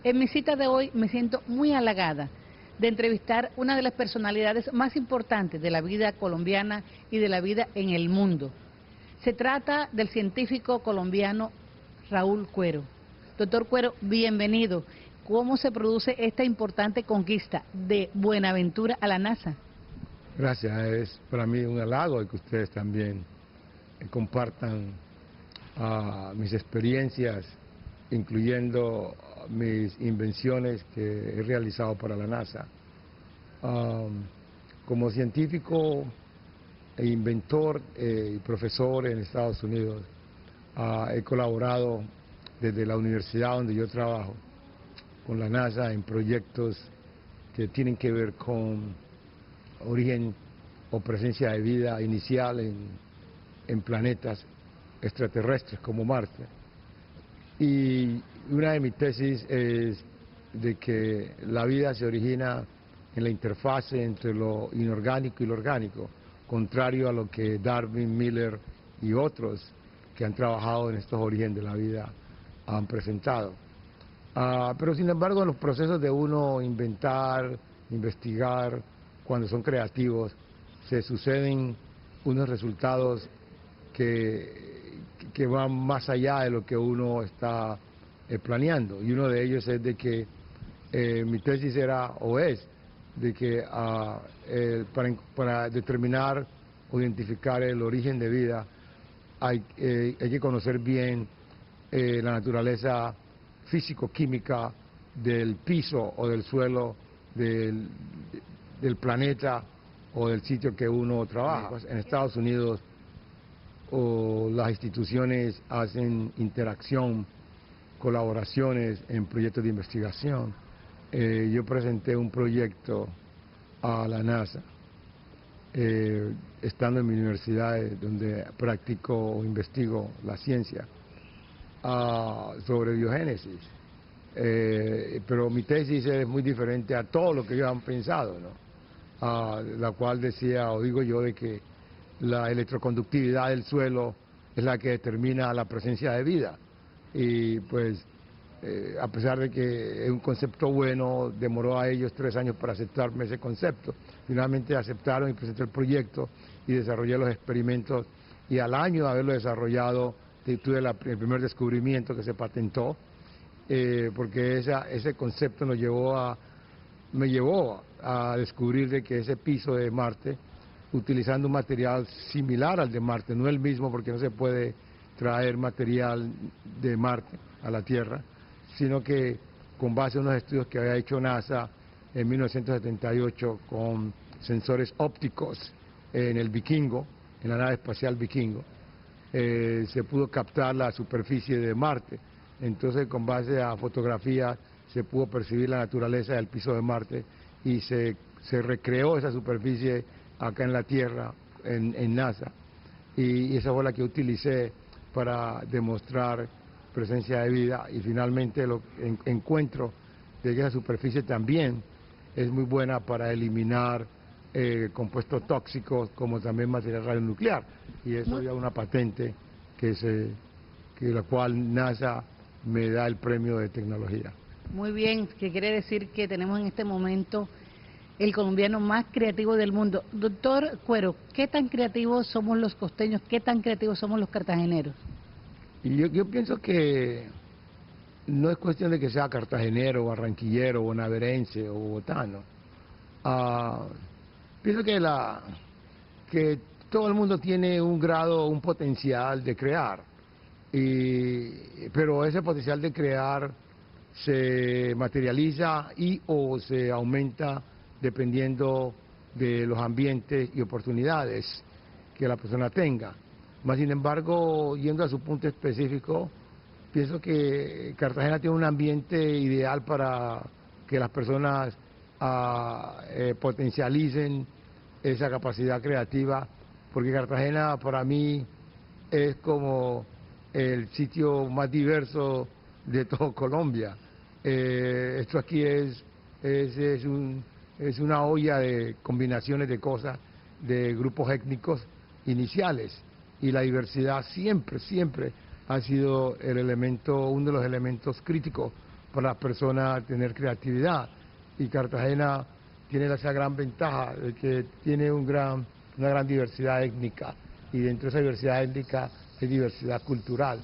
En mi cita de hoy me siento muy halagada de entrevistar una de las personalidades más importantes de la vida colombiana y de la vida en el mundo. Se trata del científico colombiano Raúl Cuero. Doctor Cuero, bienvenido. ¿Cómo se produce esta importante conquista de Buenaventura a la NASA? Gracias, es para mí un halago de que ustedes también compartan mis experiencias, incluyendo mis invenciones que he realizado para la NASA. Como científico e inventor y profesor en Estados Unidos, he colaborado desde la universidad donde yo trabajo con la NASA en proyectos que tienen que ver con origen o presencia de vida inicial en planetas extraterrestres como Marte. Y una de mis tesis es de que la vida se origina en la interfase entre lo inorgánico y lo orgánico, contrario a lo que Darwin, Miller y otros que han trabajado en estos orígenes de la vida han presentado. Pero sin embargo, en los procesos de uno inventar, investigar, cuando son creativos, se suceden unos resultados que van más allá de lo que uno está planeando. Y uno de ellos es de que mi tesis era, o es, de que para determinar o identificar el origen de vida hay que conocer bien la naturaleza físico-química del piso o del suelo del planeta o del sitio que uno trabaja. En Estados Unidos las instituciones hacen interacción, colaboraciones en proyectos de investigación. Yo presenté un proyecto a la NASA, estando en mi universidad donde practico o investigo la ciencia, sobre biogénesis. Pero mi tesis es muy diferente a todo lo que ellos han pensado, ¿no? La cual decía, o digo yo, de que la electroconductividad del suelo es la que determina la presencia de vida. Y pues, a pesar de que es un concepto bueno, demoró a ellos 3 años para aceptarme ese concepto. Finalmente aceptaron y presenté el proyecto y desarrollé los experimentos, y al año de haberlo desarrollado tuve el primer descubrimiento que se patentó, porque ese concepto me llevó a descubrir de que ese piso de Marte, utilizando un material similar al de Marte, no el mismo porque no se puede traer material de Marte a la Tierra, sino que con base en unos estudios que había hecho NASA en 1978 con sensores ópticos en el Vikingo, en la nave espacial Vikingo, se pudo captar la superficie de Marte. Entonces, con base a fotografías, se pudo percibir la naturaleza del piso de Marte y se recreó esa superficie acá en la Tierra, en NASA. Y esa fue la que utilicé para demostrar presencia de vida, y finalmente encuentro de que esa superficie también es muy buena para eliminar compuestos tóxicos como también material radionuclear, y eso ya una patente que la cual NASA me da el premio de tecnología. Muy bien, que quiere decir que tenemos en este momento el colombiano más creativo del mundo. Doctor Cuero, ¿qué tan creativos somos los costeños? ¿Qué tan creativos somos los cartageneros? Y yo pienso que no es cuestión de que sea cartagenero, barranquillero, bonaverense o bogotano. Pienso que todo el mundo tiene un grado, un potencial de crear, pero ese potencial de crear se materializa o se aumenta dependiendo de los ambientes y oportunidades que la persona tenga. Más sin embargo, yendo a su punto específico, pienso que Cartagena tiene un ambiente ideal para que las personas potencialicen esa capacidad creativa, porque Cartagena para mí es como el sitio más diverso de todo Colombia. Esto aquí es una olla de combinaciones de cosas, de grupos étnicos iniciales, y la diversidad siempre ha sido uno de los elementos críticos para las personas tener creatividad. Y Cartagena tiene esa gran ventaja de que tiene una gran diversidad étnica, y dentro de esa diversidad étnica hay diversidad cultural.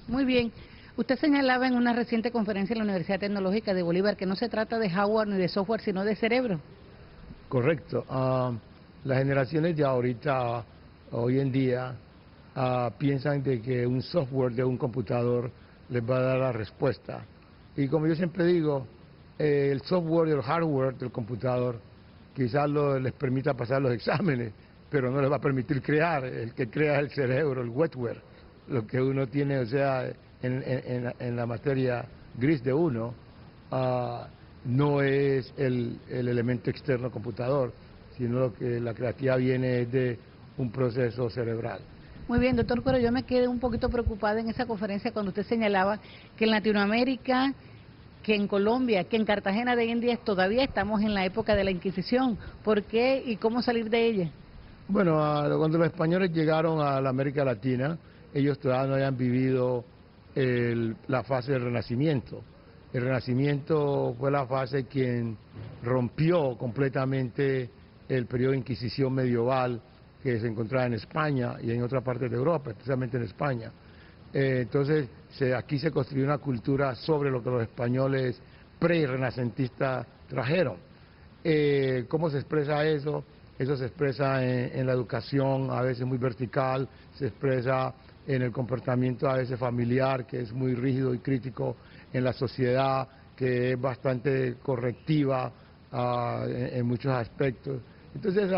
Muy bien. Usted señalaba en una reciente conferencia en la Universidad Tecnológica de Bolívar que no se trata de hardware ni de software, sino de cerebro. Correcto. Las generaciones de ahorita, hoy en día, piensan de que un software de un computador les va a dar la respuesta. Y como yo siempre digo, el software y el hardware del computador quizás les permita pasar los exámenes, pero no les va a permitir crear. El que crea es el cerebro, el wetware, lo que uno tiene, o sea, en la materia gris de uno, no es el elemento externo computador, sino que la creatividad viene de un proceso cerebral. Muy bien, doctor Cuero, yo me quedé un poquito preocupada en esa conferencia cuando usted señalaba que en Latinoamérica, que en Colombia, que en Cartagena de Indias todavía estamos en la época de la Inquisición. ¿Por qué y cómo salir de ella? Bueno, cuando los españoles llegaron a la América Latina, ellos todavía no habían vivido la fase del Renacimiento. El Renacimiento fue la fase quien rompió completamente el periodo de Inquisición medieval que se encontraba en España y en otras partes de Europa, especialmente en España. Entonces, aquí se construyó una cultura sobre lo que los españoles pre-renacentistas trajeron. ¿Cómo se expresa eso? Eso se expresa en la educación, a veces muy vertical, se expresa en el comportamiento a veces familiar, que es muy rígido y crítico, en la sociedad, que es bastante correctiva en muchos aspectos. Entonces,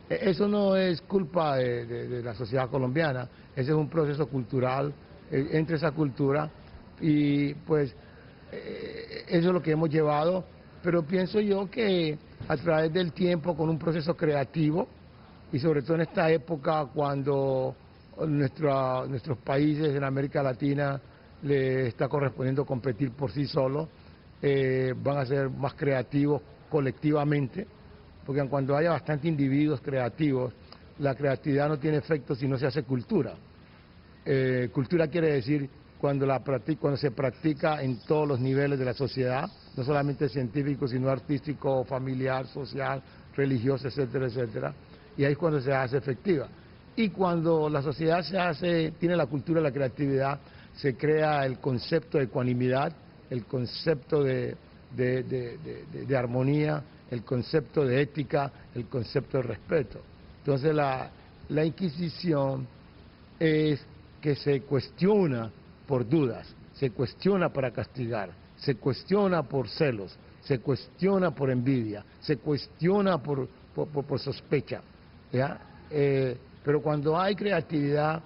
eso no es culpa de la sociedad colombiana, ese es un proceso cultural, entre esa cultura, y pues eso es lo que hemos llevado, pero pienso yo que a través del tiempo, con un proceso creativo, y sobre todo en esta época cuando nuestros países en América Latina le está correspondiendo competir por sí solos, van a ser más creativos colectivamente, porque cuando haya bastantes individuos creativos, la creatividad no tiene efecto si no se hace cultura. Cultura quiere decir cuando se practica en todos los niveles de la sociedad, no solamente científico, sino artístico, familiar, social, religioso, etcétera, etcétera. Y ahí es cuando se hace efectiva. Y cuando la sociedad tiene la cultura de la creatividad, se crea el concepto de ecuanimidad, el concepto de armonía, el concepto de ética, el concepto de respeto. Entonces la Inquisición es que se cuestiona por dudas, se cuestiona para castigar, se cuestiona por celos, se cuestiona por envidia, se cuestiona por sospecha, ¿ya? Pero cuando hay creatividad,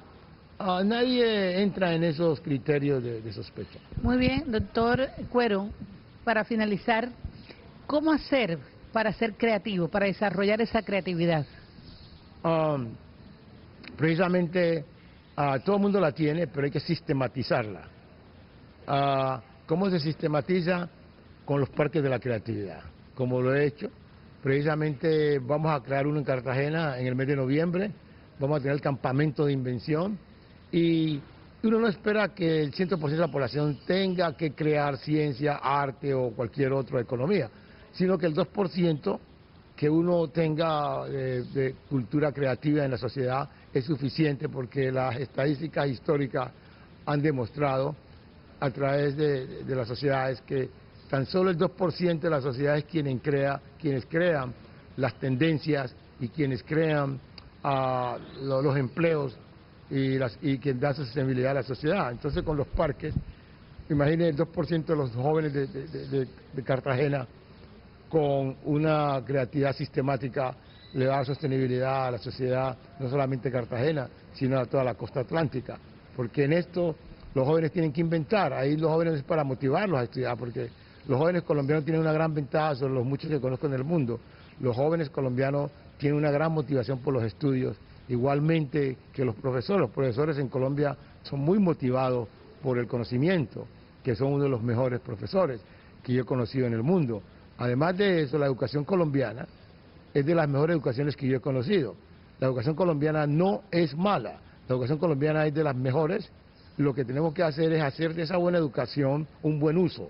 nadie entra en esos criterios de sospecha. Muy bien, doctor Cuero, para finalizar, ¿cómo hacer para ser creativo, para desarrollar esa creatividad? Precisamente todo el mundo la tiene, pero hay que sistematizarla. ¿Cómo se sistematiza? Con los parques de la creatividad, como lo he hecho. Precisamente vamos a crear uno en Cartagena en el mes de noviembre, vamos a tener el campamento de invención, y uno no espera que el 100% de la población tenga que crear ciencia, arte o cualquier otra economía, sino que el 2% que uno tenga de cultura creativa en la sociedad es suficiente, porque las estadísticas históricas han demostrado a través de las sociedades que tan solo el 2% de la sociedad es quienes crean las tendencias y quienes crean los empleos y quien da sostenibilidad a la sociedad. Entonces, con los parques, imaginen el 2% de los jóvenes de Cartagena con una creatividad sistemática le da sostenibilidad a la sociedad, no solamente Cartagena, sino a toda la costa atlántica. Porque en esto los jóvenes tienen que inventar, ahí los jóvenes es para motivarlos a estudiar, porque los jóvenes colombianos tienen una gran ventaja sobre los muchos que conozco en el mundo. Los jóvenes colombianos tienen una gran motivación por los estudios, igualmente que los profesores. Los profesores en Colombia son muy motivados por el conocimiento, que son uno de los mejores profesores que yo he conocido en el mundo. Además de eso, la educación colombiana es de las mejores educaciones que yo he conocido. La educación colombiana no es mala, la educación colombiana es de las mejores lo que tenemos que hacer es hacer de esa buena educación un buen uso.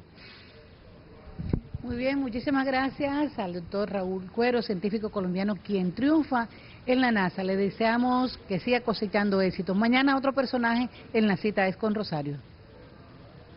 Muy bien, muchísimas gracias al doctor Raúl Cuero, científico colombiano, quien triunfa en la NASA. Le deseamos que siga cosechando éxitos. Mañana otro personaje en La Cita es con Rosario.